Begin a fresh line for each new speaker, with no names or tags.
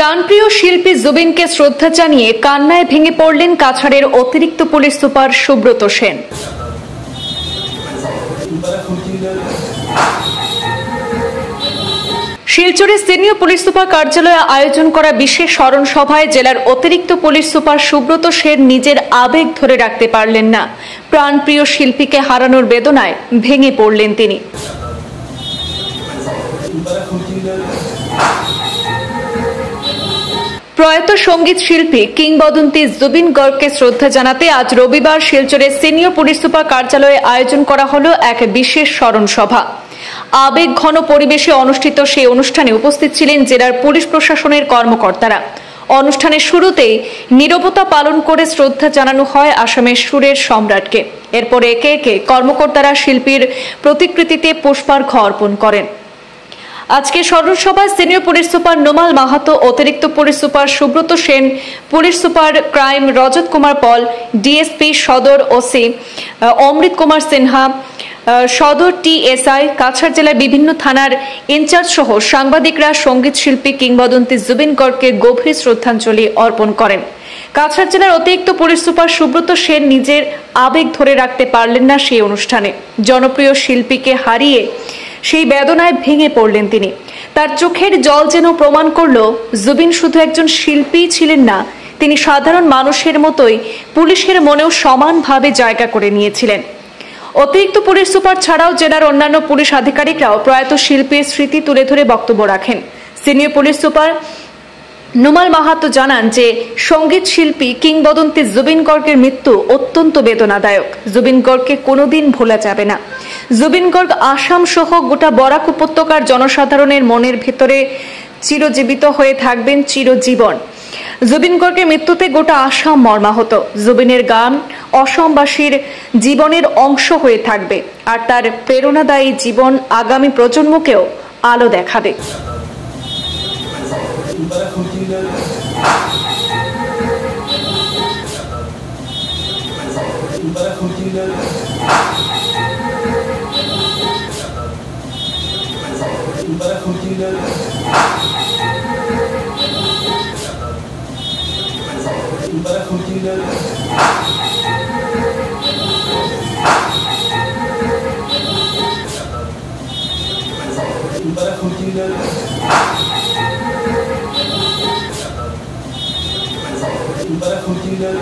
প্রাণপ্রিয় শিল্পী জুবিনকে শ্রদ্ধা জানিয়ে কান্নায় ভেঙে পড়লেন কাছাড়ের অতিরিক্ত পুলিশ সুপার সুব্রত সেন। শিলচরে সিনিয়র পুলিশ সুপার কার্যালয়ে আয়োজন করা বিশেষ স্মরণ সভায় জেলার অতিরিক্ত পুলিশ সুপার সুব্রত সেন নিজের আবেগ ধরে রাখতে পারলেন না। প্রাণপ্রিয় শিল্পীকে হারানোর বেদনায় ভেঙে পড়লেন তিনি। প্রয়াত সঙ্গীত শিল্পী কিংবদন্তি জুবিন গর্গকে শ্রদ্ধা জানাতে আজ রবিবার শিলচরের সিনিয়র পুলিশ সুপার কার্যালয়ে আয়োজন করা হলো এক বিশেষ স্মরণ সভা। আবেগ ঘন পরিবেশে অনুষ্ঠিত সেই অনুষ্ঠানে উপস্থিত ছিলেন জেলার পুলিশ প্রশাসনের কর্মকর্তারা। অনুষ্ঠানের শুরুতেই নীরবতা পালন করে শ্রদ্ধা জানানো হয় আসামের সুরের সম্রাটকে। এরপর একে একে কর্মকর্তারা শিল্পীর প্রতিকৃতিতে পুষ্পার্ঘ্য অর্পণ করেন। আজকে স্মরণ সভায় senior police super Numal Mahatta, অতিরিক্ত police super Subrata Sen, police super crime Rajat Kumar Paul, DSP Sadar OC Amrit Kumar Sinha, Sadar TSI, Cachar জেলার বিভিন্ন থানার ইনচার্জ সহ সাংবাদিকরা সঙ্গীত শিল্পী কিংবদন্তি জুবিন গর্গকে গভীর শ্রদ্ধাঞ্জলি অর্পণ করেন। কাছাড় জেলার অতিরিক্ত পুলিশ সুপার সুব্রত সেন নিজের আবেগ ধরে রাখতে পারলেন না সেই অনুষ্ঠানে। জনপ্রিয় শিল্পীকে হারিয়ে সেই বেদনায় ভেঙে পড়লেন তিনি। তার চোখের জল যেন প্রমাণ করল জুবিন শুধু একজন শিল্পীই ছিলেন না, তিনি সাধারণ মানুষের মতোই পুলিশের মনেও সমানভাবে জায়গা করে নিয়েছিলেন। অতিরিক্ত পুলিশ সুপার ছাড়াও জেলার অন্যান্য পুলিশ আধিকারিকরাও প্রয়াত শিল্পীর স্মৃতি তুলে ধরে বক্তব্য রাখেন। Senior police super Numal Mahato জানান যে সঙ্গীত শিল্পী কিংবদন্তি জুবিন গর্গের মৃত্যু অত্যন্ত বেদনাদায়ক। জুবিন গর্গকে কোনোদিন ভোলা যাবে না। জুবিন গর্গ আসাম সহ গোটা বরাক উপত্যকার জনসাধারণের মনের ভেতরে চিরজীবিত হয়ে থাকবেন চিরজীবন। জুবিন গর্গের মৃত্যুতে গোটা আসাম মর্মাহত। জুবিনের গান অসমবাসীর জীবনের অংশ হয়ে থাকবে, আর তার প্রেরণাদায়ী জীবন আগামী প্রজন্মকেও আলো দেখাবে।
Para continuar